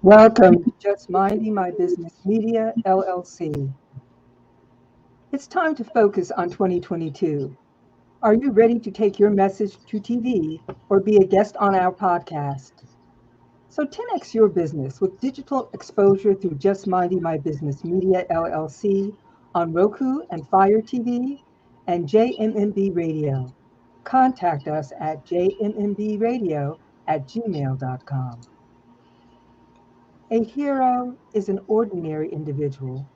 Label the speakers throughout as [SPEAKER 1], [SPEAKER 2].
[SPEAKER 1] Welcome to Just Minding My Business Media, LLC. It's time to focus on 2022. Are you ready to take your message to TV or be a guest on our podcast? So 10x your business with digital exposure through Just Minding My Business Media, LLC on Roku and Fire TV and JMMB Radio. Contact us at jmmbradio@gmail.com. A hero is an ordinary individual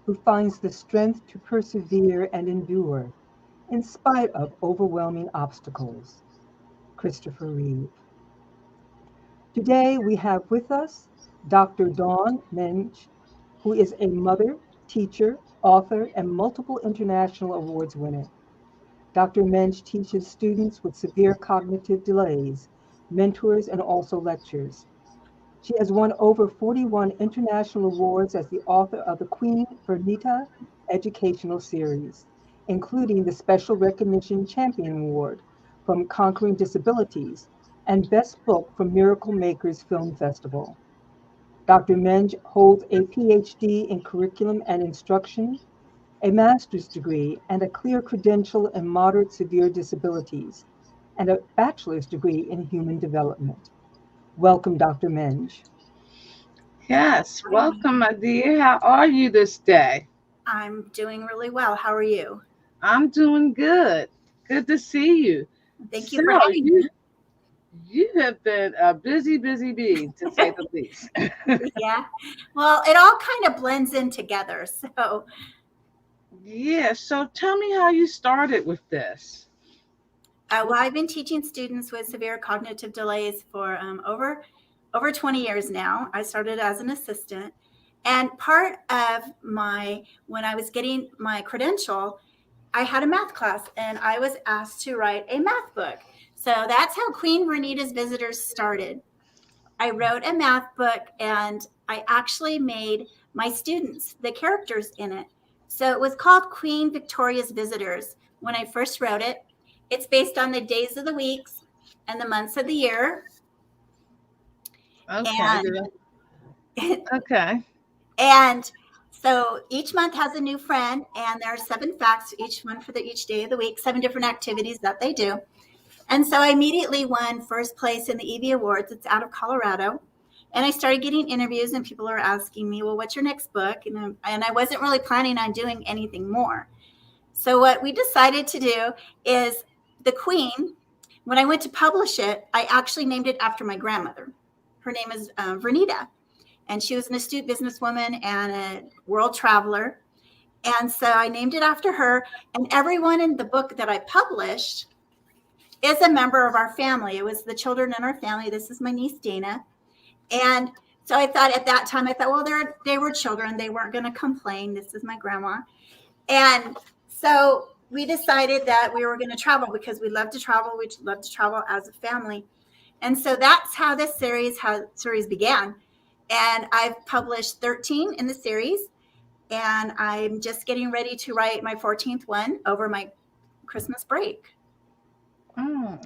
[SPEAKER 1] who finds the strength to persevere and endure in spite of overwhelming obstacles. Christopher Reeve. Today we have with us Dr. Dawn Menge, who is a mother, teacher, author, and multiple international awards winner. Dr. Menge teaches students with severe cognitive delays, mentors, and also lectures. She has won over 41 international awards as the author of the Queen Vernita educational series, including the Special Recognition Champion Award from Conquering Disabilities and Best Book from Miracle Makers Film Festival. Dr. Menge holds a PhD in Curriculum and Instruction, a master's degree, and a Clear Credential in Moderate Severe Disabilities, and a bachelor's degree in Human Development. Welcome, Dr. Menge.
[SPEAKER 2] Yes, welcome, my dear. How are you this day?
[SPEAKER 3] I'm doing really well. How are you?
[SPEAKER 2] I'm doing good. Good to see you.
[SPEAKER 3] Thank you for having me.
[SPEAKER 2] You have been a busy bee, to say the least.
[SPEAKER 3] Yeah. Well, it all kind of blends in together. So,
[SPEAKER 2] yeah. So tell me how you started with this.
[SPEAKER 3] well, I've been teaching students with severe cognitive delays for over 20 years now. I started as an assistant, and part of when I was getting my credential, I had a math class, and I was asked to write a math book. So that's how Queen Vernita's Visitors started. I wrote a math book, and I actually made my students the characters in it. So it was called Queen Victoria's Visitors when I first wrote it. It's based on the days of the weeks and the months of the year.
[SPEAKER 2] Okay. Okay.
[SPEAKER 3] And so each month has a new friend, and there are 7 facts, each one for each day of the week, 7 different activities that they do. And so I immediately won first place in the EV Awards. It's out of Colorado. And I started getting interviews, and people are asking me, well, what's your next book? And I wasn't really planning on doing anything more. So what we decided to do is the Queen, when I went to publish it, I actually named it after my grandmother. Her name is Vernita. And she was an astute businesswoman and a world traveler. And so I named it after her. And everyone in the book that I published is a member of our family. It was the children in our family. This is my niece, Dana. And so I thought at that time, well, they were children. They weren't going to complain. This is my grandma. And so we decided that we were going to travel because we love to travel. We love to travel as a family. And so that's how this series began. And I've published 13 in the series. And I'm just getting ready to write my 14th one over my Christmas break.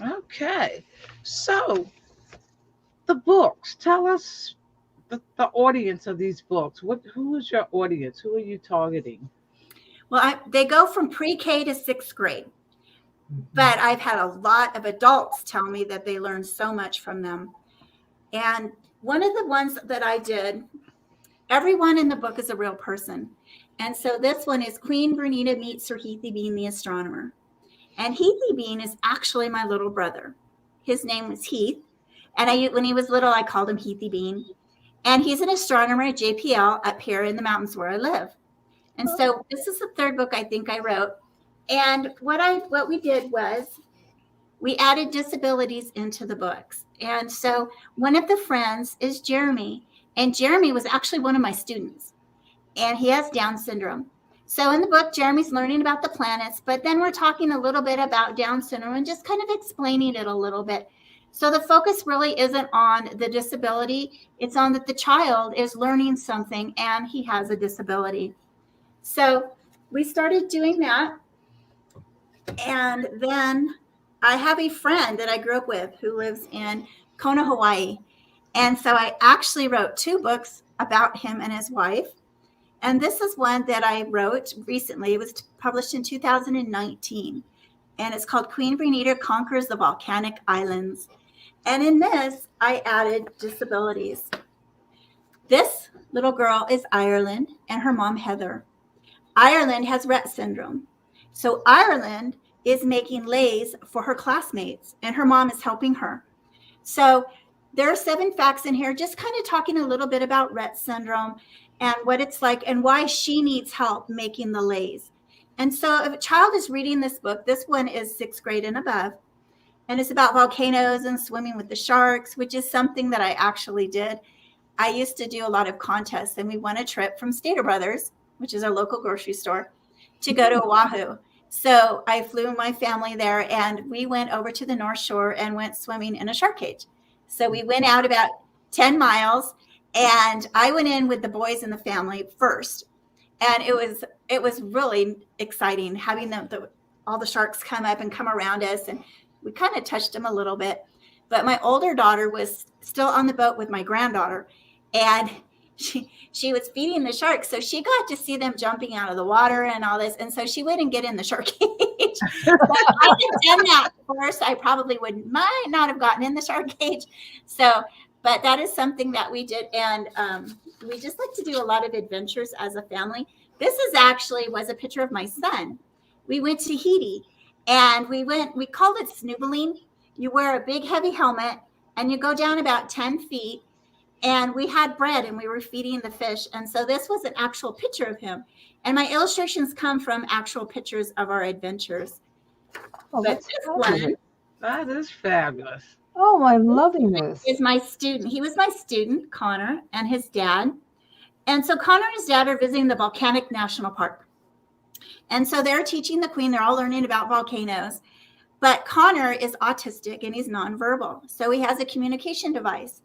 [SPEAKER 2] Okay. So the books, tell us the audience of these books. Who is your audience? Who are you targeting?
[SPEAKER 3] Well, they go from pre-K to 6th grade. But I've had a lot of adults tell me that they learned so much from them. And one of the ones that I did, everyone in the book is a real person. And so this one is Queen Vernita meets Sir Heathy Bean, the astronomer. And Heathy Bean is actually my little brother. His name was Heath. And when he was little, I called him Heathy Bean. And he's an astronomer at JPL up here in the mountains where I live. And so this is the 3rd book I think I wrote. And what we did was we added disabilities into the books. And so one of the friends is Jeremy. And Jeremy was actually one of my students. And he has Down syndrome. So in the book, Jeremy's learning about the planets, but then we're talking a little bit about Down syndrome and just kind of explaining it a little bit. So the focus really isn't on the disability. It's on that the child is learning something and he has a disability. So we started doing that. And then I have a friend that I grew up with who lives in Kona, Hawaii. And so I actually wrote 2 books about him and his wife. And this is one that I wrote recently. It was published in 2019. And it's called Queen Vernita Conquers the Volcanic Islands. And in this, I added disabilities. This little girl is Ireland and her mom, Heather. Ireland has Rett syndrome. So Ireland is making leis for her classmates, and her mom is helping her. So there are 7 facts in here, just kind of talking a little bit about Rett syndrome and what it's like and why she needs help making the leis. And so if a child is reading this book, this one is 6th grade and above, and it's about volcanoes and swimming with the sharks, which is something that I actually did. I used to do a lot of contests, and we won a trip from Stater Brothers, which is our local grocery store, to go to Oahu. So I flew my family there, and we went over to the North Shore and went swimming in a shark cage. So we went out about 10 miles, and I went in with the boys and the family first. And it was really exciting having all the sharks come up and come around us, and we kind of touched them a little bit. But my older daughter was still on the boat with my granddaughter, and she was feeding the sharks, so she got to see them jumping out of the water and all this, and so she wouldn't get in the shark cage. So I had done that first, I probably might not have gotten in the shark cage. So, but that is something that we did, and we just like to do a lot of adventures as a family. This was a picture of my son. We went to Tahiti, and we called it snoobling. You wear a big heavy helmet, and you go down about 10 feet. And we had bread, and we were feeding the fish. And so this was an actual picture of him. And my illustrations come from actual pictures of our adventures.
[SPEAKER 1] Oh,
[SPEAKER 3] But this one
[SPEAKER 2] That is fabulous.
[SPEAKER 1] Oh, I'm loving this.
[SPEAKER 3] is my student. He was my student, Connor, and his dad. And so Connor and his dad are visiting the Volcanic National Park. And so they're teaching the Queen. They're all learning about volcanoes. But Connor is autistic, and he's nonverbal. So he has a communication device.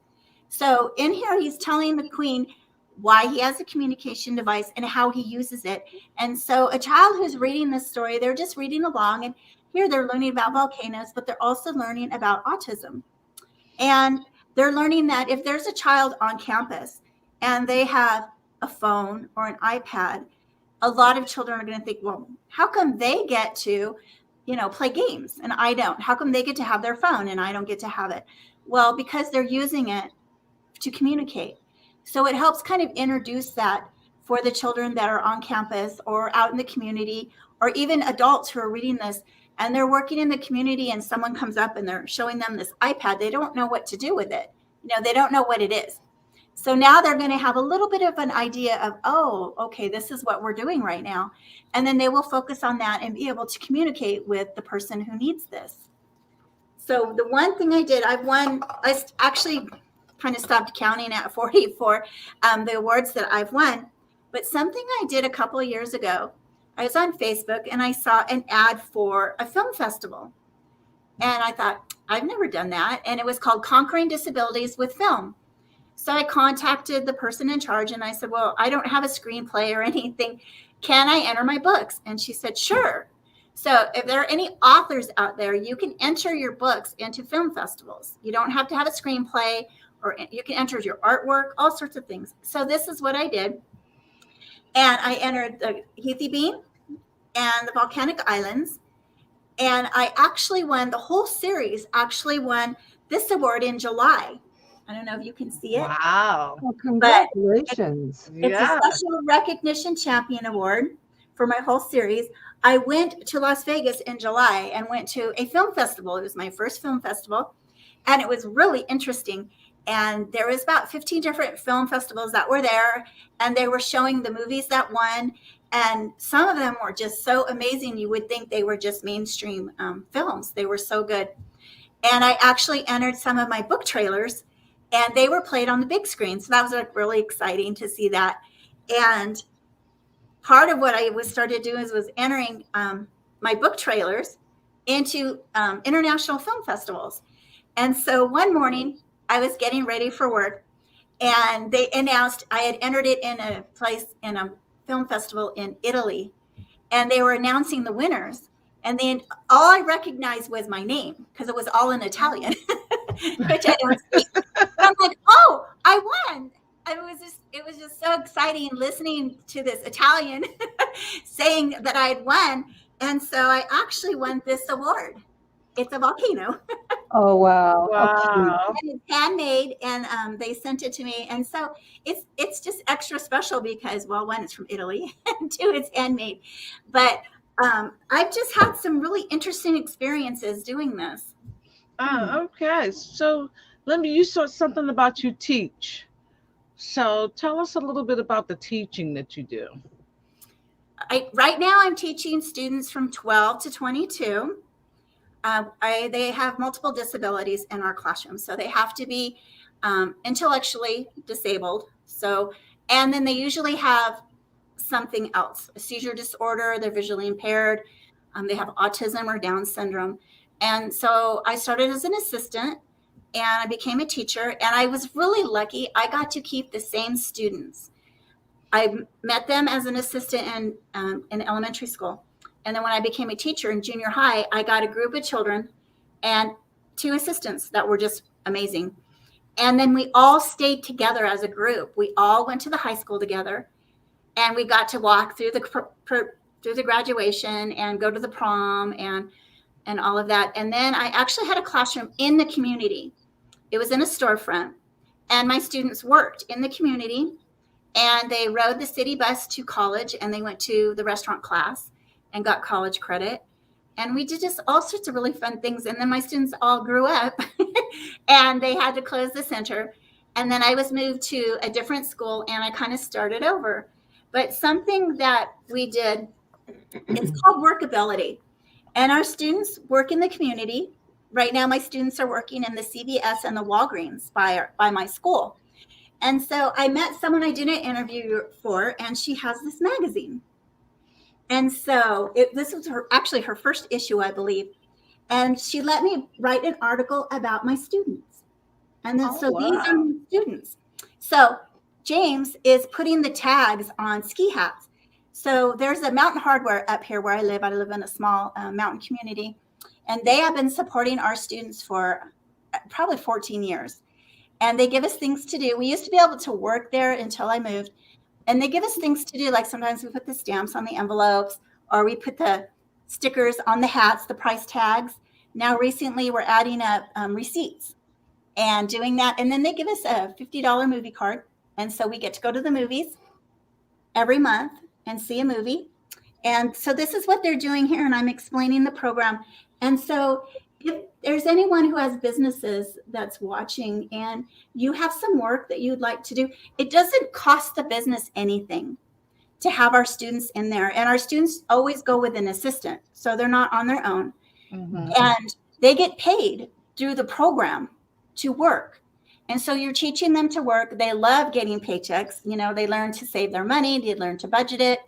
[SPEAKER 3] So in here, he's telling the Queen why he has a communication device and how he uses it. And so a child who's reading this story, they're just reading along, and here they're learning about volcanoes, but they're also learning about autism. And they're learning that if there's a child on campus and they have a phone or an iPad, a lot of children are going to think, well, how come they get to, play games and I don't? How come they get to have their phone and I don't get to have it? Well, because they're using it to communicate. So it helps kind of introduce that for the children that are on campus or out in the community, or even adults who are reading this and they're working in the community and someone comes up and they're showing them this iPad. They don't know what to do with it. They don't know what it is. So now they're going to have a little bit of an idea of, oh, okay, this is what we're doing right now. And then they will focus on that and be able to communicate with the person who needs this. So the one thing I did, I actually kind of stopped counting at 40 for the awards that I've won. But something I did a couple of years ago, I was on Facebook and I saw an ad for a film festival. And I thought, I've never done that. And it was called Conquering Disabilities with Film. So I contacted the person in charge and I said, well, I don't have a screenplay or anything. Can I enter my books? And she said, sure. So if there are any authors out there, you can enter your books into film festivals. You don't have to have a screenplay, or you can enter your artwork, all sorts of things. So this is what I did. And I entered the Heathy Bean and the Volcanic Islands. And I actually won, the whole series actually won this award in July. I don't know if you can see it.
[SPEAKER 2] Wow.
[SPEAKER 1] Well, congratulations.
[SPEAKER 3] It's a Special Recognition Champion Award for my whole series. I went to Las Vegas in July and went to a film festival. It was my first film festival. And it was really interesting. And there was about 15 different film festivals that were there, and they were showing the movies that won. And some of them were just so amazing. You would think they were just mainstream films. They were so good. And I actually entered some of my book trailers, and they were played on the big screen. So that was really exciting to see that. And part of what I started doing was entering my book trailers into international film festivals. And so one morning, I was getting ready for work, and they announced I had entered it in a film festival in Italy, and they were announcing the winners. And then all I recognized was my name because it was all in Italian. which I don't speak. But I'm like, oh, I won. It was just so exciting listening to this Italian saying that I had won. And so I actually won this award. It's a volcano.
[SPEAKER 1] Oh, wow. How cute.
[SPEAKER 2] Wow.
[SPEAKER 3] And it's handmade, and they sent it to me. And so it's just extra special because, well, one, it's from Italy, and two, it's handmade. But I've just had some really interesting experiences doing this.
[SPEAKER 2] Okay. So you said something about you teach. So tell us a little bit about the teaching that you do.
[SPEAKER 3] Right now, I'm teaching students from 12 to 22. They have multiple disabilities in our classroom, so they have to be intellectually disabled. So, and then they usually have something else, a seizure disorder, they're visually impaired, they have autism or Down syndrome. And so I started as an assistant and I became a teacher, and I was really lucky. I got to keep the same students. I met them as an assistant in elementary school. And then when I became a teacher in junior high, I got a group of children and 2 assistants that were just amazing. And then we all stayed together as a group. We all went to the high school together, and we got to walk through the graduation and go to the prom and all of that. And then I actually had a classroom in the community. It was in a storefront, and my students worked in the community, and they rode the city bus to college, and they went to the restaurant class and got college credit. And we did just all sorts of really fun things. And then my students all grew up and they had to close the center. And then I was moved to a different school, and I kind of started over. But something that we did, it's called workability. And our students work in the community. Right now, my students are working in the CVS and the Walgreens by my school. And so I met someone I did an interview for, and she has this magazine. And so this was actually her first issue, I believe. And she let me write an article about my students. And then, these are my students. So James is putting the tags on ski hats. So there's a Mountain Hardware up here where I live. I live in a small mountain community. And they have been supporting our students for probably 14 years. And they give us things to do. We used to be able to work there until I moved. And they give us things to do. Like sometimes we put the stamps on the envelopes, or we put the stickers on the hats, the price tags. Now recently we're adding up receipts and doing that. And then they give us a $50 movie card. And so we get to go to the movies every month and see a movie. And so this is what they're doing here. And I'm explaining the program. And so if there's anyone who has businesses that's watching and you have some work that you'd like to do, it doesn't cost the business anything to have our students in there. And our students always go with an assistant, so they're not on their own. Mm-hmm. And they get paid through the program to work. And so you're teaching them to work. They love getting paychecks. You know, they learn to save their money. They learn to budget it.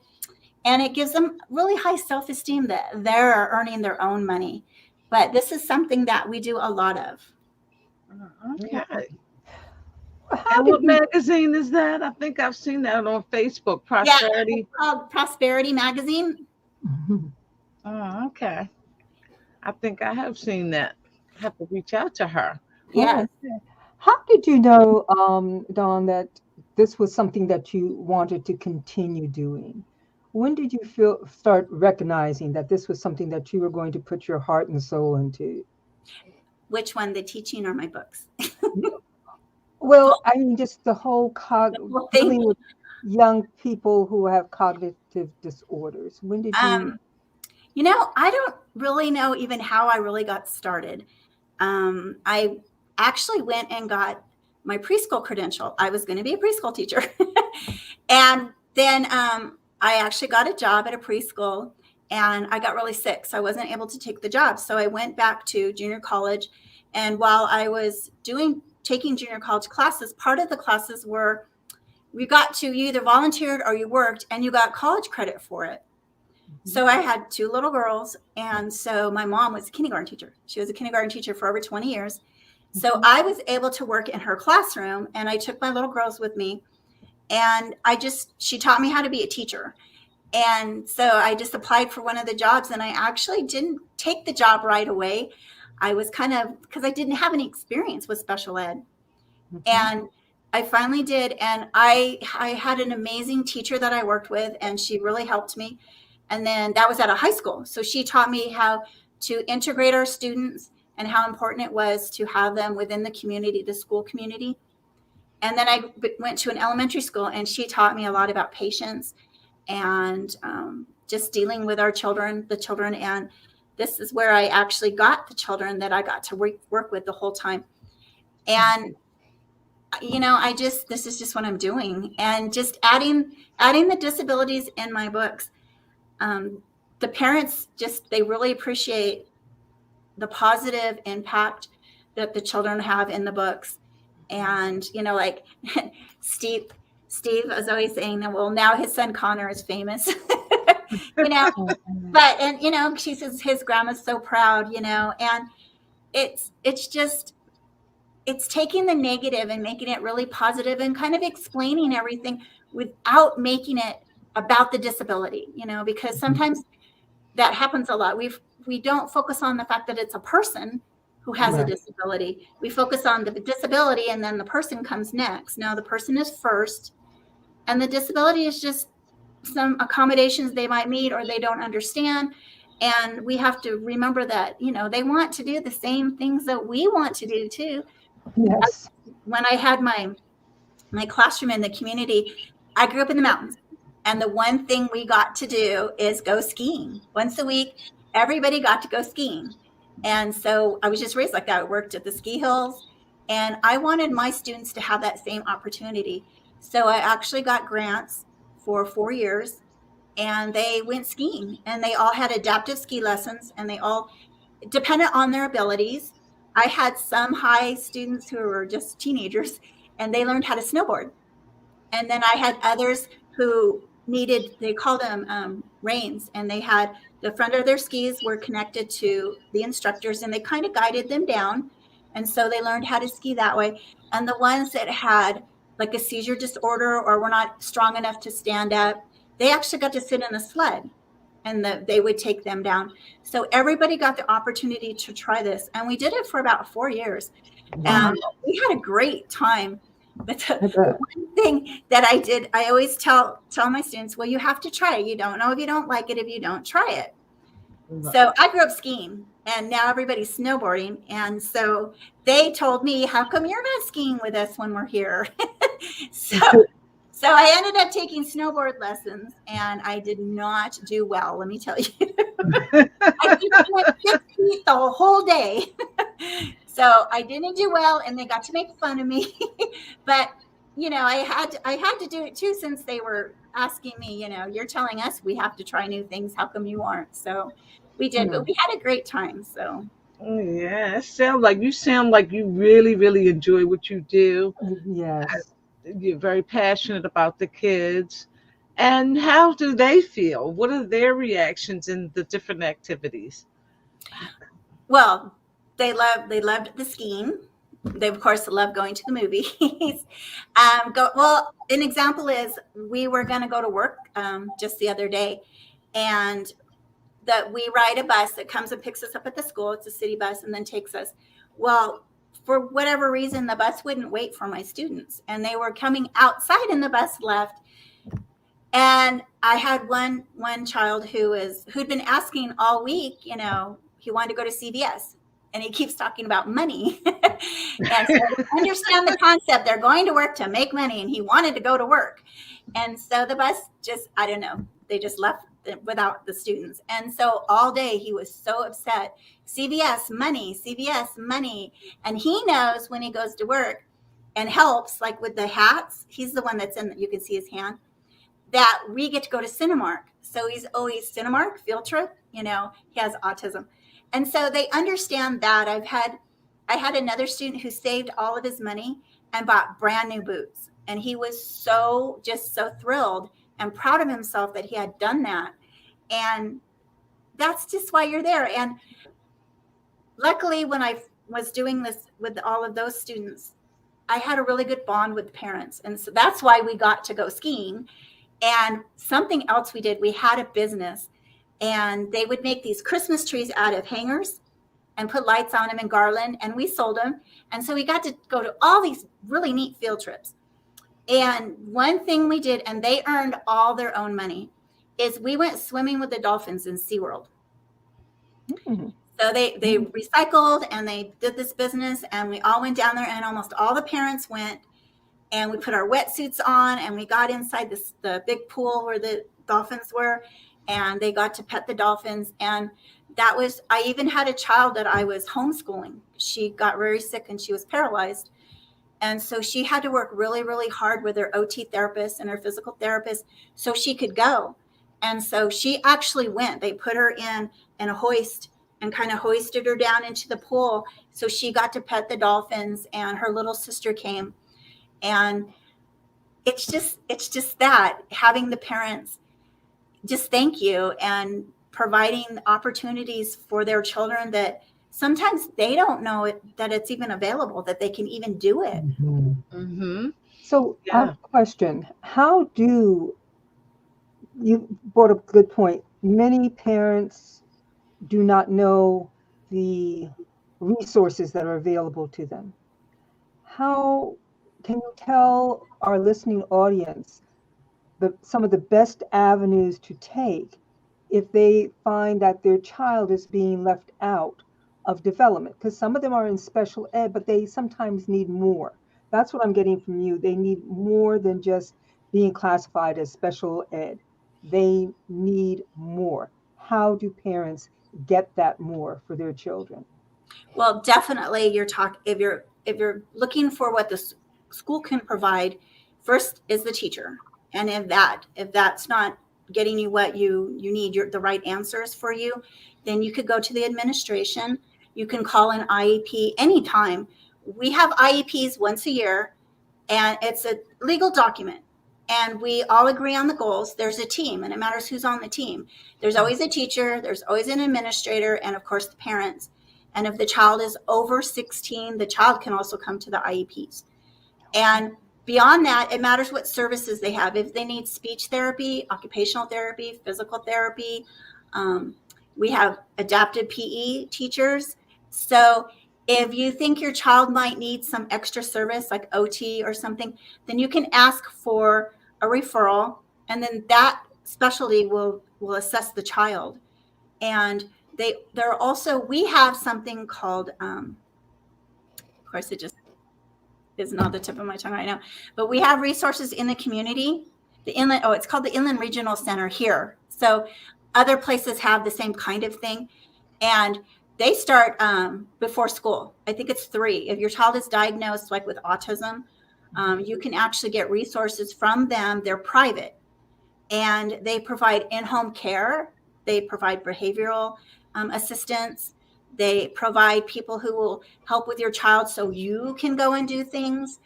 [SPEAKER 3] And it gives them really high self-esteem that they're earning their own money. But this is something that we do a lot of.
[SPEAKER 2] Okay. And what magazine is that? I think I've seen that on Facebook. Prosperity.
[SPEAKER 3] Yeah, it's called Prosperity Magazine.
[SPEAKER 2] Oh, okay. I think I have seen that. I have to reach out to her.
[SPEAKER 3] Yes.
[SPEAKER 1] How did you know, Dawn, that this was something that you wanted to continue doing? When did you start recognizing that this was something that you were going to put your heart and soul into?
[SPEAKER 3] Which one, the teaching or my books?
[SPEAKER 1] Well, I mean, just the whole dealing with young people who have cognitive disorders. When did you?
[SPEAKER 3] You know, I don't really know even how I really got started. I actually went and got my preschool credential. I was going to be a preschool teacher. And then I actually got a job at a preschool, and I got really sick, so I wasn't able to take the job. So I went back to junior college, and while I was taking junior college classes, part of the classes were you either volunteered or you worked, and you got college credit for it. Mm-hmm. So I had 2 little girls, and so my mom was a kindergarten teacher. She was a kindergarten teacher for over 20 years. Mm-hmm. So I was able to work in her classroom, and I took my little girls with me. And she taught me how to be a teacher. And so I just applied for one of the jobs, and I actually didn't take the job right away. I was kind of, because I didn't have any experience with special ed.
[SPEAKER 1] Mm-hmm.
[SPEAKER 3] And I finally did. And I had an amazing teacher that I worked with, and she really helped me. And then that was at a high school. So she taught me how to integrate our students and how important it was to have them within the community, the school community. And then I went to an elementary school, and she taught me a lot about patience and just dealing with our children, the children. And this is where I actually got the children that I got to work with the whole time. And this is just what I'm doing, and just adding the disabilities in my books. The parents they really appreciate the positive impact that the children have in the books. And, like Steve was always saying that, well, now his son Connor is famous, but, and, she says his grandma's so proud, and it's just, it's taking the negative and making it really positive and kind of explaining everything without making it about the disability, because sometimes that happens a lot. We don't focus on the fact that it's a person who has a disability. We focus on the disability, and then the person comes next. Now the person is first, and the disability is just some accommodations they might need or they don't understand. And we have to remember that, they want to do the same things that we want to do too.
[SPEAKER 1] Yes.
[SPEAKER 3] When I had my classroom in the community, I grew up in the mountains. And the one thing we got to do is go skiing. Once a week, everybody got to go skiing. And so I was just raised like that. I worked at the ski hills, and I wanted my students to have that same opportunity. So I actually got grants for 4 years, and they went skiing, and they all had adaptive ski lessons, and they all depended on their abilities. I had some high students who were just teenagers, and they learned how to snowboard. And then I had others who they called them reins, and they had the front of their skis were connected to the instructors, and they kind of guided them down. And so they learned how to ski that way. And the ones that had like a seizure disorder or were not strong enough to stand up, they actually got to sit in a sled, and they would take them down. So everybody got the opportunity to try this. And we did it for about 4 years.
[SPEAKER 1] Wow.
[SPEAKER 3] And we had a great time. But the one thing that I did, I always tell my students, well, you have to try it. You don't know if you don't like it if you don't try it. So I grew up skiing, and now everybody's snowboarding. And so they told me, how come you're not skiing with us when we're here? So I ended up taking snowboard lessons, and I did not do well, let me tell you. I went 6 feet the whole day. So I didn't do well, and they got to make fun of me. But, I had to do it too, since they were asking me, you're telling us we have to try new things. How come you aren't? So we did, but we had a great time. So.
[SPEAKER 2] Yeah, you sound like you really, really enjoy what you do.
[SPEAKER 1] Yes.
[SPEAKER 2] You're very passionate about the kids. And how do they feel? What are their reactions in the different activities?
[SPEAKER 3] Well, they loved the skiing. They of course love going to the movies. An example is we were going to go to work just the other day, and that we ride a bus that comes and picks us up at the school. It's a city bus, and then takes us. Well, for whatever reason, the bus wouldn't wait for my students, and they were coming outside, and the bus left. And I had one child who'd been asking all week, he wanted to go to CVS, and he keeps talking about money. And so I understand the concept. They're going to work to make money, and he wanted to go to work. And so the bus I don't know, they just left without the students. And so all day he was so upset. CVS money, CVS money. And he knows when he goes to work and helps, like with the hats, he's the one that's you can see his hand, that we get to go to Cinemark. So he's always Cinemark, field trip, he has autism. And so they understand that. I had another student who saved all of his money and bought brand new boots. And he was so thrilled and proud of himself that he had done that. And that's just why you're there. And luckily, when I was doing this with all of those students, I had a really good bond with the parents. And so that's why we got to go skiing. And something else we did, we had a business, and they would make these Christmas trees out of hangers. and put lights on them and garland, and we sold them. And so we got to go to all these really neat field trips. And one thing we did, and they earned all their own money, is we went swimming with the dolphins in SeaWorld. So they recycled and they did this business, and we all went down there, and almost all the parents went, and we put our wetsuits on, and we got inside the big pool where the dolphins were, and they got to pet the dolphins. And I even had a child that I was homeschooling. She got very sick and she was paralyzed. And so she had to work really, really hard with her OT therapist and her physical therapist so she could go. And so she actually went. They put her in a hoist and kind of hoisted her down into the pool. So she got to pet the dolphins, and her little sister came. And it's just that, having the parents just thank you and providing opportunities for their children that sometimes they don't know that it's even available, that they can even do it.
[SPEAKER 1] So I have
[SPEAKER 2] Yeah.
[SPEAKER 1] a question. How do you brought up a good point. Many parents do not know the resources that are available to them. How can you tell our listening audience some of the best avenues to take if they find that their child is being left out of development? Because some of them are in special ed, but they sometimes need more. That's what I'm getting from you. They need more than just being classified as special ed. They need more. How do parents get that more for their children?
[SPEAKER 3] Well, definitely if you're looking for what the school can provide, first is the teacher. And if that's not getting you what you need, the right answers for you, then you could go to the administration. You can call an IEP anytime. We have IEPs once a year, and it's a legal document. And we all agree on the goals. There's a team, and it matters who's on the team. There's always a teacher, there's always an administrator, and of course the parents. And if the child is over 16, the child can also come to the IEPs. And beyond that, it matters what services they have. If they need speech therapy, occupational therapy, physical therapy, we have adapted PE teachers. So if you think your child might need some extra service like OT or something, then you can ask for a referral, and then that specialty will assess the child. And we have something called, of course, it just is not the tip of my tongue right now, but we have resources in the community. It's called the Inland Regional Center here. So other places have the same kind of thing. And they start before school. I think it's 3. If your child is diagnosed like with autism, you can actually get resources from them. They're private, and they provide in-home care. They provide behavioral assistance. They provide people who will help with your child so you can go and do things.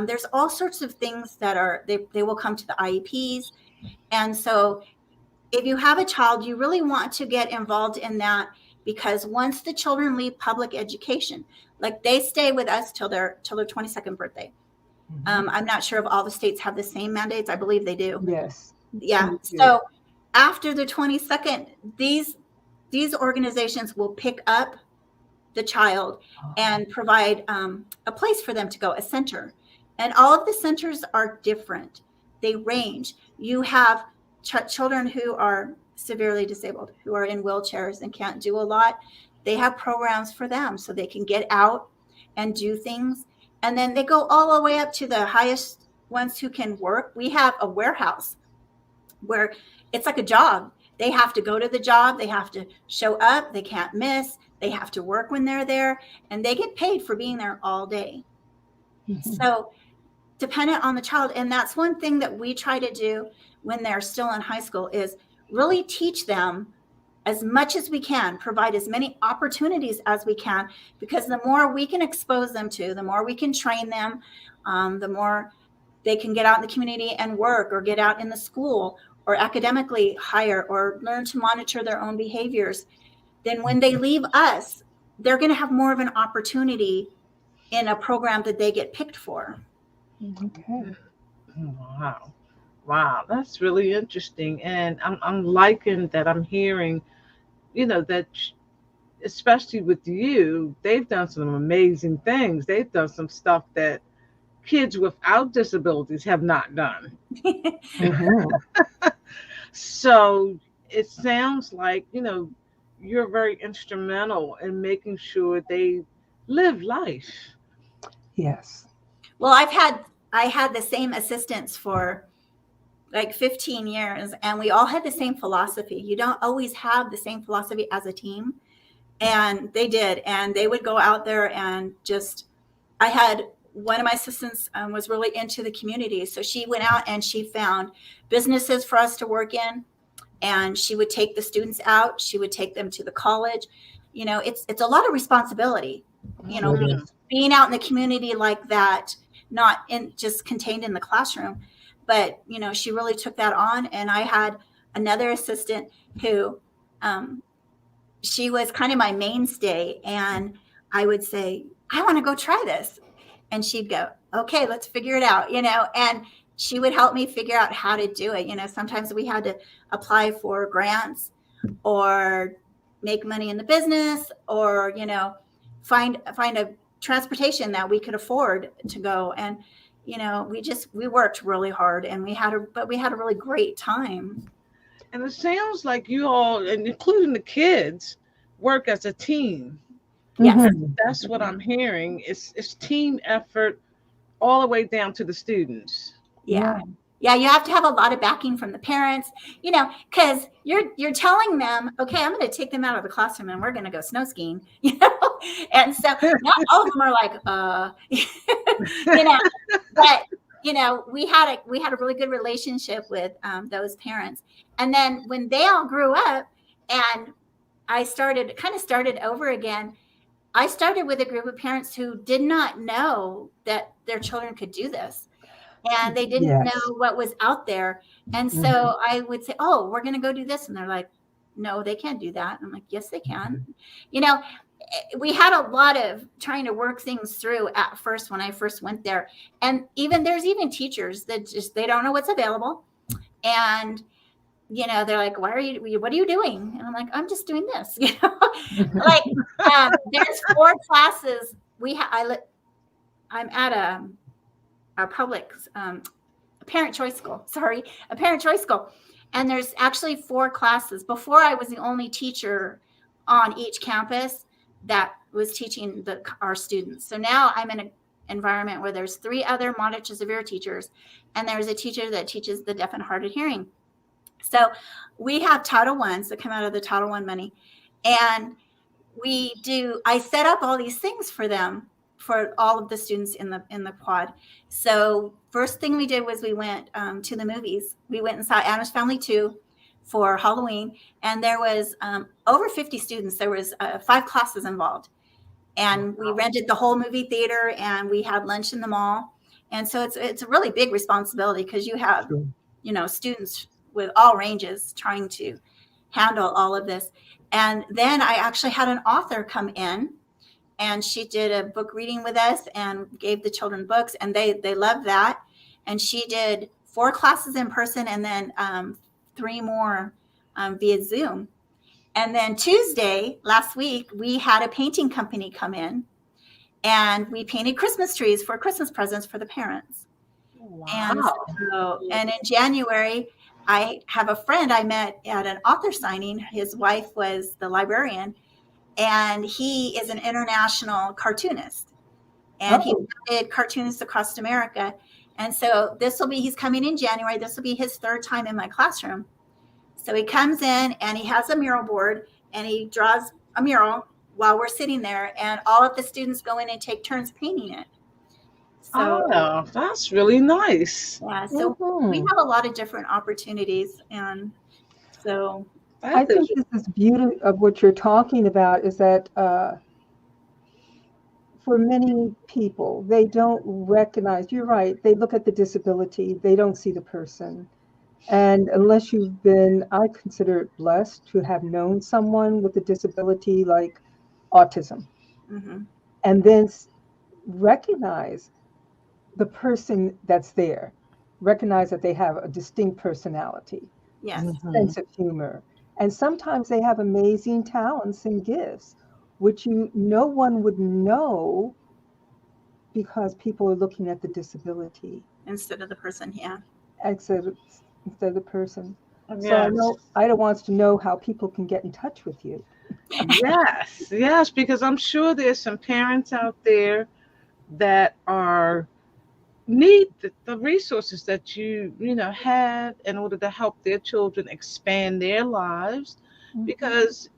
[SPEAKER 3] There's all sorts of things that they will come to the IEPs. And so if you have a child, you really want to get involved in that, because once the children leave public education, like they stay with us till their 22nd birthday. I'm not sure if all the states have the same mandates. I believe they do.
[SPEAKER 1] Yes.
[SPEAKER 3] Yeah. So after the 22nd, these organizations will pick up the child and provide a place for them to go, a center. And all of the centers are different. They range. You have children who are severely disabled, who are in wheelchairs and can't do a lot. They have programs for them so they can get out and do things. And then they go all the way up to the highest ones who can work. We have a warehouse where it's like a job. They have to go to the job. They have to show up. They can't miss. They have to work when they're there, and they get paid for being there all day. So dependent on the child. And that's one thing that we try to do when they're still in high school, is really teach them as much as we can, provide as many opportunities as we can, because the more we can expose them to, the more we can train them, the more they can get out in the community and work, or get out in the school, or academically hire, or learn to monitor their own behaviors. Then when they leave us, they're going to have more of an opportunity in a program that they get picked for.
[SPEAKER 1] Okay.
[SPEAKER 2] Wow, that's really interesting. And I'm liking that I'm hearing, that especially with you, they've done some amazing things. They've done some stuff that kids without disabilities have not done.
[SPEAKER 1] Mhm.
[SPEAKER 2] So it sounds like, you're very instrumental in making sure they live life.
[SPEAKER 1] Yes.
[SPEAKER 3] Well, I had the same assistants for like 15 years, and we all had the same philosophy. You don't always have the same philosophy as a team, and they did, and they would go out there and just. I had one of my assistants was really into the community, so she went out and she found businesses for us to work in, and she would take the students out. She would take them to the college. It's a lot of responsibility. You know,
[SPEAKER 1] It
[SPEAKER 3] being,
[SPEAKER 2] Mhm.
[SPEAKER 1] is.
[SPEAKER 3] being out in the community like that, not in just contained in the classroom, but she really took that on. And I had another assistant who um, she was kind of my mainstay, and I would say, I want to go try this, and she'd go, okay, let's figure it out, and she would help me figure out how to do it. Sometimes we had to apply for grants or make money in the business, or find a transportation that we could afford to go. And we worked really hard, and we had a really great time.
[SPEAKER 2] And it sounds like you all, and including the kids, work as a team.
[SPEAKER 3] Yes.
[SPEAKER 2] And
[SPEAKER 1] Mhm.
[SPEAKER 2] that's what I'm hearing. It's team effort all the way down to the students.
[SPEAKER 3] Yeah.
[SPEAKER 1] Yeah.
[SPEAKER 3] Yeah, you have to have a lot of backing from the parents, because you're telling them, okay, I'm going to take them out of the classroom and we're going to go snow skiing, and so not all of them are like, you know, but we had a really good relationship with those parents, and then when they all grew up, and I started over again. I started with a group of parents who did not know that their children could do this, and they didn't know
[SPEAKER 1] Yes.
[SPEAKER 3] what was out there. And
[SPEAKER 1] Mhm.
[SPEAKER 3] so I would say, oh, we're going to go do this. And they're like, no, they can't do that. And I'm like, yes, they can. You know, we had a lot of trying to work things through at first when I first went there. And there's even teachers that they don't know what's available. And, they're like, what are you doing? And I'm like, I'm just doing this, like, there's 4 classes I'm at a public, a parent choice school. Sorry, a parent choice school. And there's actually 4 classes. Before, I was the only teacher on each campus that was teaching our students. So now I'm in an environment where there's 3 other moderate to severe teachers, and there's a teacher that teaches the deaf and hard of hearing. So we have Title Ones that come out of the Title I money, and I set up all these things for them, for all of the students in the quad. So first thing we did was we went to the movies. We went and saw Addams Family 2 for Halloween, and there was over 50 students. There was 5 classes involved, and we rented the whole movie theater, and we had lunch in the mall. And so it's a really big responsibility, because you have
[SPEAKER 1] True.
[SPEAKER 3] students with all ranges trying to handle all of this. And then I actually had an author come in, and she did a book reading with us and gave the children books, and they loved that. And she did 4 classes in person, and then 3 more via Zoom. And then Tuesday last week, we had a painting company come in, and we painted Christmas trees for Christmas presents for the parents. And
[SPEAKER 2] Wow.
[SPEAKER 3] and in January, I have a friend I met at an author signing. His wife was the librarian, and he is an international cartoonist, and he
[SPEAKER 1] Oh,
[SPEAKER 3] did cartoonists across America. And so he's coming in January. This will be his 3rd time in my classroom. So he comes in, and he has a mural board, and he draws a mural while we're sitting there, and all of the students go in and take turns painting it. So
[SPEAKER 2] Oh, that's really nice.
[SPEAKER 3] yeah, so we
[SPEAKER 1] mhm.
[SPEAKER 3] have a lot of different opportunities, and so
[SPEAKER 1] I
[SPEAKER 2] That is
[SPEAKER 1] think this is beauty of what you're talking about is that for many people, they don't recognize, you're right, they look at the disability, they don't see the person. And unless you've been, I consider it blessed to have known someone with a disability like autism,
[SPEAKER 3] mhm,
[SPEAKER 1] and then recognize the person that's there, recognize that they have a distinct personality,
[SPEAKER 3] yes,
[SPEAKER 2] Mhm.
[SPEAKER 1] sense of humor, and sometimes they have amazing talents and gifts, which no one would know because people are looking at the disability
[SPEAKER 3] instead of the person. Yeah.
[SPEAKER 1] instead of, instead of the person. So I
[SPEAKER 2] Yes.
[SPEAKER 1] know Ida wants to know how people can get in touch with you.
[SPEAKER 2] Yes. Yes. Because I'm sure there's some parents out there that are need the resources that you have in order to help their children expand their lives,
[SPEAKER 1] Mhm.
[SPEAKER 2] because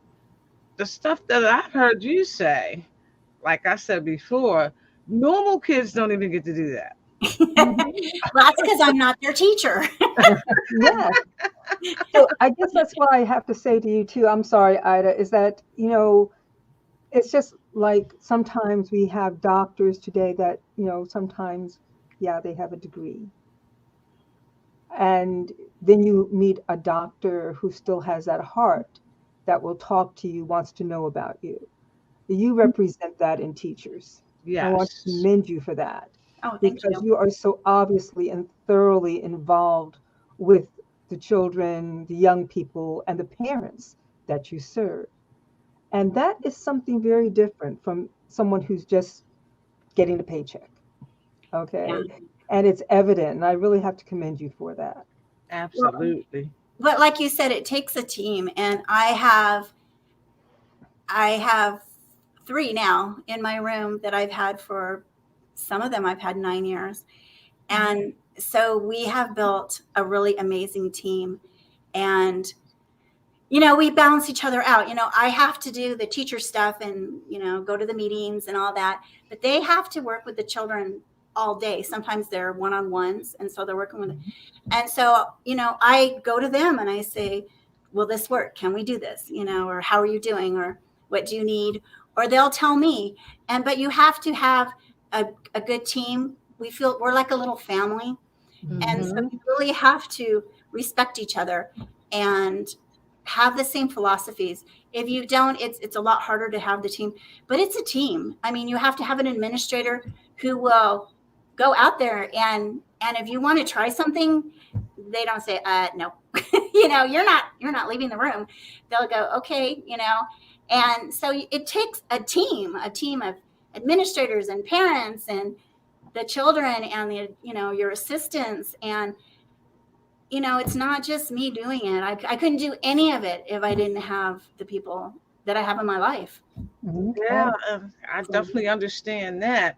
[SPEAKER 2] the stuff that I've heard you say, like I said before, normal kids don't even get to do that.
[SPEAKER 1] Mhm.
[SPEAKER 3] Well, that's because I'm not their teacher.
[SPEAKER 1] Yes. So I guess that's what I have to say to you too. I'm sorry, Ida, is that, it's just like sometimes we have doctors today that, sometimes, yeah, they have a degree. And then you meet a doctor who still has that heart that will talk to you, wants to know about you. You represent that in teachers. I want to
[SPEAKER 2] Yes.
[SPEAKER 1] commend you for that
[SPEAKER 3] Oh, thank
[SPEAKER 1] because
[SPEAKER 3] you.
[SPEAKER 1] you are so obviously and thoroughly involved with the children, the young people, and the parents that you serve. And that is something very different from someone who's just getting a paycheck.
[SPEAKER 3] Yeah.
[SPEAKER 1] Okay. And it's evident. And I really have to commend you for that.
[SPEAKER 3] Well,
[SPEAKER 2] Absolutely.
[SPEAKER 3] but like you said, it takes a team, and I have three now in my room that I've had for some of them. I've had 9 years, and so we have built a really amazing team, and we balance each other out. I have to do the teacher stuff and, go to the meetings and all that, but they have to work with the children all day. Sometimes they're one-on-ones. And so they're working with, and so, I go to them and I say, will this work? Can we do this? Or how are you doing? Or what do you need? Or they'll tell me. But you have to have a good team. We feel we're like a little family. And so
[SPEAKER 2] Hmm.
[SPEAKER 3] you really have to respect each other and have the same philosophies. If you don't, it's a lot harder to have the team, but it's a team. I mean, you have to have an administrator who will go out there and if you want to try something, they don't say no. You're not leaving the room. They'll go, okay. And so it takes a team of administrators and parents and the children and your assistants. And it's not just me doing it. I couldn't do any of it if I didn't have the people that I have in my life.
[SPEAKER 2] Yeah,
[SPEAKER 1] Okay.
[SPEAKER 2] I
[SPEAKER 3] So,
[SPEAKER 2] definitely understand that.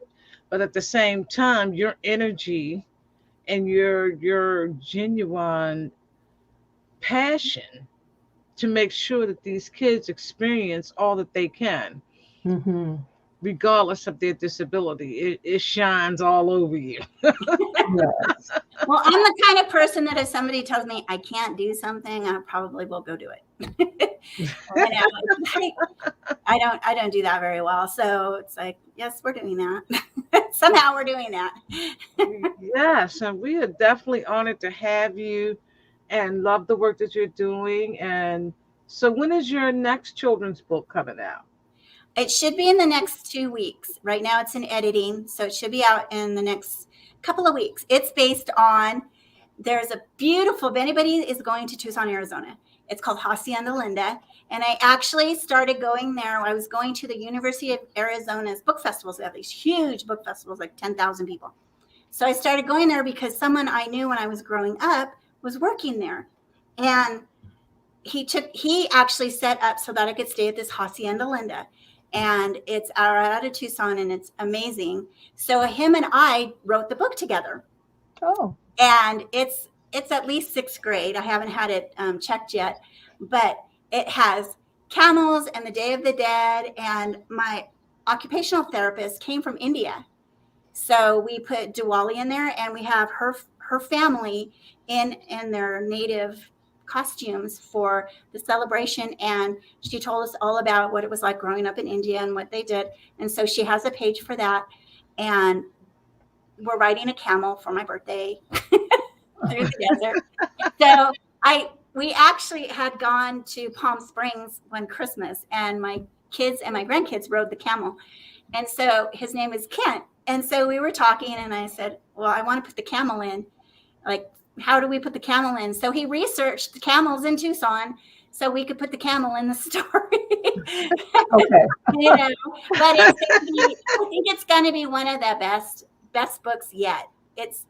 [SPEAKER 2] But at the same time, your energy and your genuine passion to make sure that these kids experience all that they can,
[SPEAKER 1] Mm-hmm.
[SPEAKER 2] regardless of their disability. It shines all over you.
[SPEAKER 1] Yes.
[SPEAKER 3] well, I'm the kind of person that if somebody tells me I can't do something, I probably will go do it. It's like, I don't do that very well. So it's like, yes, we're doing that. Somehow we're doing that.
[SPEAKER 2] Yes, and we are definitely honored to have you and love the work that you're doing. And so, when is your next children's book coming out?
[SPEAKER 3] It should be in the next 2 weeks. Right now it's in editing, so it should be out in the next couple of weeks. It's based on, there's a beautiful, if anybody is going to Tucson, Arizona, it's called Hacienda Linda. And I actually started going there. I was going to the University of Arizona's book festivals. They have these huge book festivals, like 10,000 people. So I started going there because someone I knew when I was growing up was working there. And he actually set up so that I could stay at this Hacienda Linda, and it's out of Tucson, and it's amazing. So him and I wrote the book together,
[SPEAKER 1] Oh.
[SPEAKER 3] and it's at least sixth grade. I haven't had it checked yet, but it has camels and the Day of the Dead, and my occupational therapist came from India, so we put Diwali in there, and we have her family in their native costumes for the celebration. And she told us all about what it was like growing up in India and what they did. And so she has a page for that. And we're riding a camel for my birthday through the desert. So we actually had gone to Palm Springs one Christmas, and my kids and my grandkids rode the camel. And so his name is Kent. And so we were talking, and I said, well, I want to put the camel in. Like, how do we put the camel in? So he researched the camels in Tucson. so we could put the camel in the story.
[SPEAKER 1] Okay.
[SPEAKER 3] You know, but it's gonna be, I think it's going to be one of the best books yet.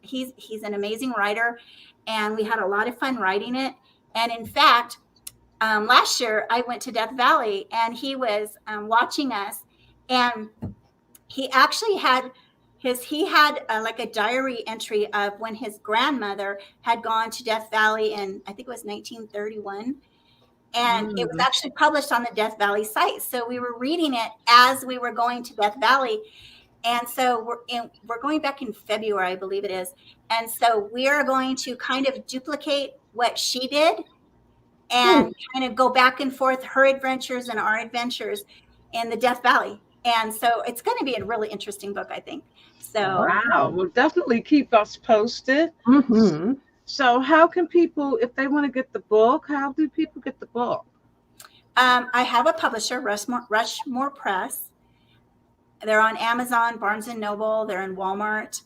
[SPEAKER 3] He's an amazing writer, and we had a lot of fun writing it. And in fact, last year I went to Death Valley, and he was watching us, and he actually had like a diary entry of when his grandmother had gone to Death Valley in, I think it was 1931. And it was actually published on the Death Valley site. So we were reading it as we were going to Death Valley. And so we're going back in February, I believe it is. And so we are going to kind of duplicate what she did and kind of go back and forth, her adventures and our adventures in the Death Valley. And so it's going to be a really interesting book, I think. So
[SPEAKER 2] wow, well, definitely keep us posted.
[SPEAKER 1] Mm-hmm.
[SPEAKER 2] So how can people, if they want to get the book, how do people get the book?
[SPEAKER 3] I have a publisher, Rushmore Press. They're on Amazon, Barnes & Noble. They're in Walmart.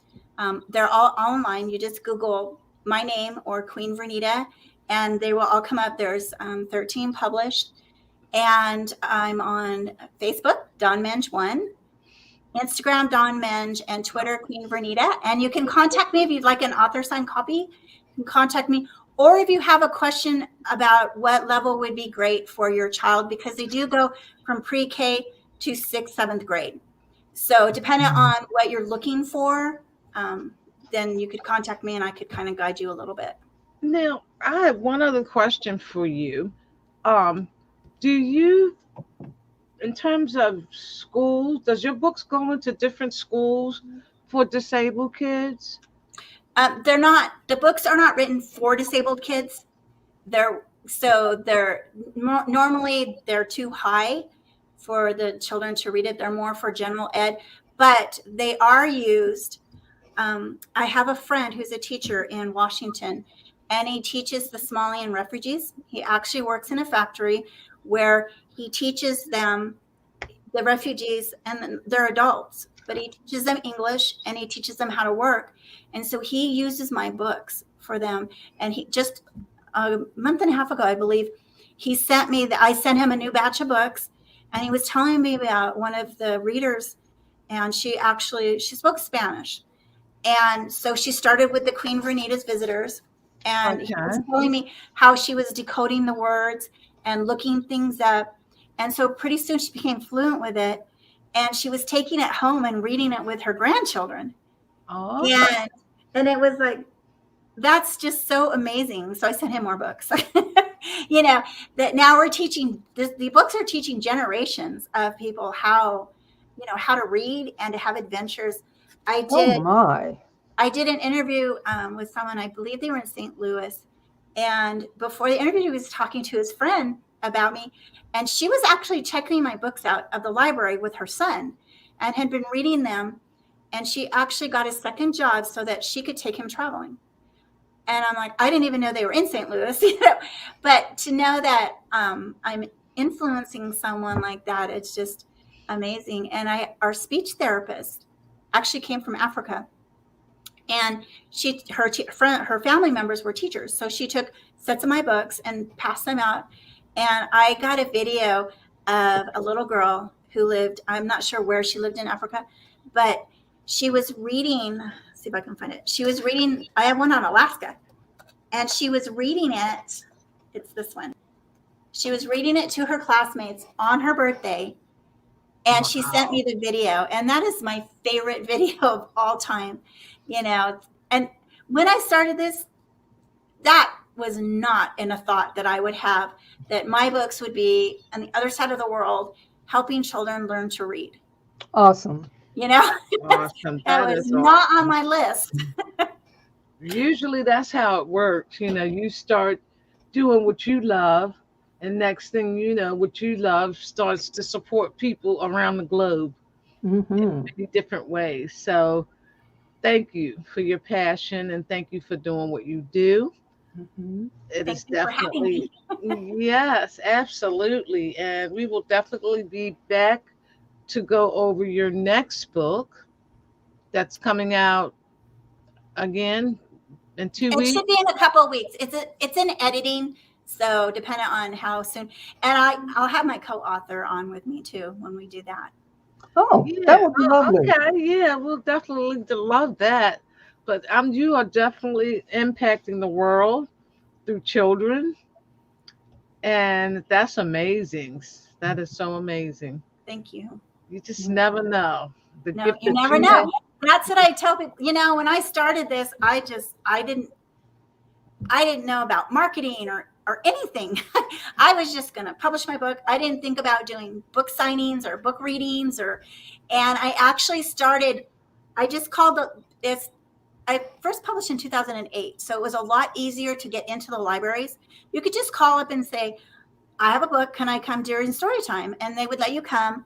[SPEAKER 3] They're all online. You just Google my name or Queen Vernita, and they will all come up. There's 13 published. And I'm on Facebook, Dawn Menge 1, Instagram, Dawn Menge, and Twitter, Queen Vernita. And you can contact me if you'd like an author signed copy. You can contact me. Or if you have a question about what level would be great for your child, because they do go from pre-K to 6th, 7th grade. So depending on what you're looking for, then you could contact me and I could kind of guide you a little bit.
[SPEAKER 2] Now, I have one other question for you. Do you, in terms of schools, does your books go into different schools for disabled kids?
[SPEAKER 3] The books are not written for disabled kids. Normally they're too high for the children to read it. They're more for general ed, but they are used. I have a friend who's a teacher in Washington, and he teaches the Somalian refugees. He actually works in a factory where he teaches them, the refugees, and they're adults, but he teaches them English and he teaches them how to work. And so he uses my books for them. And he just a month and a half ago, I believe, I sent him a new batch of books, and he was telling me about one of the readers, and she spoke Spanish. And so she started with the Queen Vernita's Visitors, and he was telling me how she was decoding the words and looking things up. And so pretty soon she became fluent with it, and she was taking it home and reading it with her grandchildren.
[SPEAKER 2] Oh.
[SPEAKER 3] And it was like, that's just so amazing. So I sent him more books. That now we're teaching, the books are teaching generations of people how to read and to have adventures. I did an interview with someone, I believe they were in St. Louis. And before the interview, he was talking to his friend about me. And she was actually checking my books out of the library with her son and had been reading them. And she actually got a second job so that she could take him traveling. And I'm like, I didn't even know they were in St. Louis, But to know that I'm influencing someone like that, it's just amazing. And our speech therapist actually came from Africa. And her family members were teachers. So she took sets of my books and passed them out. And I got a video of a little girl who lived, I'm not sure where she lived in Africa, but she was reading, let's see if I can find it. She was reading, I have one on Alaska, and she was reading it. It's this one. She was reading it to her classmates on her birthday. And she sent me the video, and that is my favorite video of all time, And when I started this, that was not in a thought that I would have, that my books would be on the other side of the world, helping children learn to read.
[SPEAKER 1] Awesome.
[SPEAKER 2] Awesome.
[SPEAKER 3] That was not on my list.
[SPEAKER 2] Usually that's how it works. You start doing what you love, and next thing you know, what you love starts to support people around the globe in many different ways. So thank you for your passion, and thank you for doing what you do. It is definitely, yes, absolutely. And we will definitely be back to go over your next book that's coming out again in 2 weeks.
[SPEAKER 3] It should be in a couple of weeks. It's in editing. So depending on how soon, and I'll have my co-author on with me too when we do that.
[SPEAKER 1] Oh, that
[SPEAKER 2] Yeah.
[SPEAKER 1] would be
[SPEAKER 2] Oh,
[SPEAKER 1] lovely.
[SPEAKER 2] okay. Yeah, we'll definitely love that. But you are definitely impacting the world through children, and that's amazing. That is so amazing.
[SPEAKER 3] Thank you.
[SPEAKER 2] You just never know the
[SPEAKER 3] No,
[SPEAKER 2] gift
[SPEAKER 3] you
[SPEAKER 2] that
[SPEAKER 3] never
[SPEAKER 2] you
[SPEAKER 3] know.
[SPEAKER 2] have.
[SPEAKER 3] That's what I tell people. When I started this, I didn't know about marketing or anything. I was just going to publish my book. I didn't think about doing book signings or book readings and I actually started, I just called this, I first published in 2008. So it was a lot easier to get into the libraries. You could just call up and say, I have a book. Can I come during story time? And they would let you come.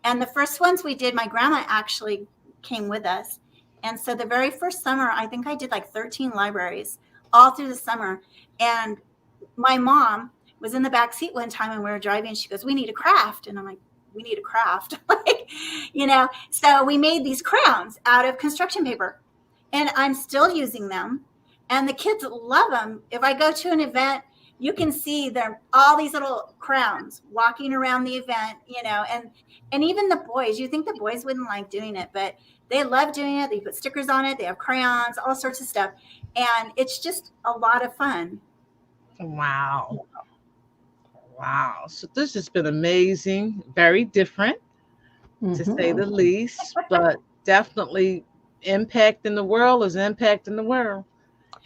[SPEAKER 3] And the first ones we did, my grandma actually came with us. And so the very first summer, I think I did like 13 libraries all through the summer. And my mom was in the back seat one time when we were driving. She goes, "We need a craft." And I'm like, "We need a craft." So we made these crowns out of construction paper and I'm still using them. And the kids love them. If I go to an event, you can see there all these little crowns walking around the event, and even the boys, you think the boys wouldn't like doing it, but they love doing it. They put stickers on it, they have crayons, all sorts of stuff. And it's just a lot of fun.
[SPEAKER 2] Wow. Wow. So this has been amazing, very different to say
[SPEAKER 1] Hmm.
[SPEAKER 2] the least, but definitely impacting the world is impacting the world.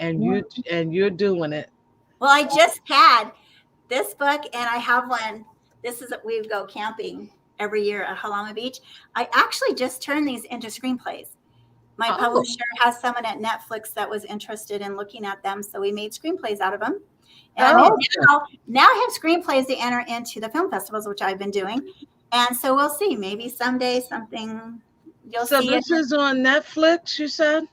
[SPEAKER 2] And you're doing it.
[SPEAKER 3] Well, I just had this book and I have one. This is we go camping every year at Halama Beach. I actually just turned these into screenplays. My
[SPEAKER 2] Oh,
[SPEAKER 3] publisher has someone at Netflix that was interested in looking at them, so we made screenplays out of them. And
[SPEAKER 2] oh.
[SPEAKER 1] Awesome.
[SPEAKER 3] now I have screenplays to enter into the film festivals, which I've been doing. And so we'll see. Maybe someday something you'll
[SPEAKER 2] So
[SPEAKER 3] see it.
[SPEAKER 2] this is on Netflix, you said?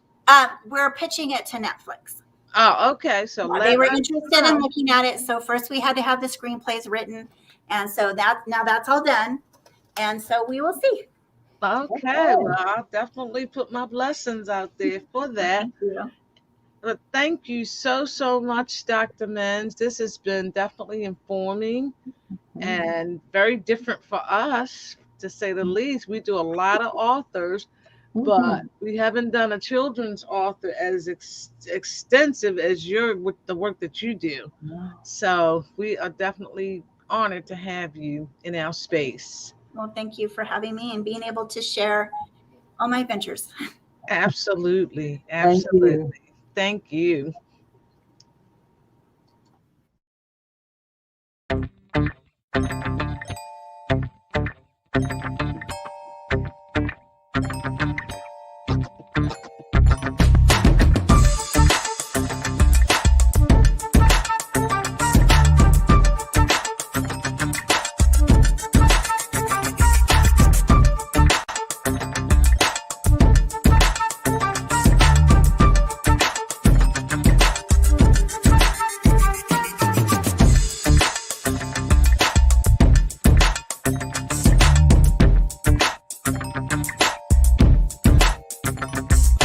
[SPEAKER 3] We're pitching it to Netflix.
[SPEAKER 2] Oh, okay. So
[SPEAKER 3] They
[SPEAKER 2] let
[SPEAKER 3] were
[SPEAKER 2] us
[SPEAKER 3] interested in
[SPEAKER 2] know.
[SPEAKER 3] looking at it. So first we had to have the screenplays written. And so that's all done. And so we will see.
[SPEAKER 2] Okay,
[SPEAKER 1] Okay.
[SPEAKER 2] well, I'll definitely put my blessings out there for that.
[SPEAKER 3] Thank you.
[SPEAKER 2] But thank you so, so much, Dr. Menz. This has been definitely informing and very different for us, to say the least. We do a lot of authors, but
[SPEAKER 1] Hmm.
[SPEAKER 2] we haven't done a children's author as extensive as your with the work that you do. So we are definitely honored to have you in our space.
[SPEAKER 3] Well, thank you for having me and being able to share all my adventures.
[SPEAKER 2] Absolutely,
[SPEAKER 1] Thank
[SPEAKER 2] absolutely.
[SPEAKER 1] you.
[SPEAKER 2] Thank you.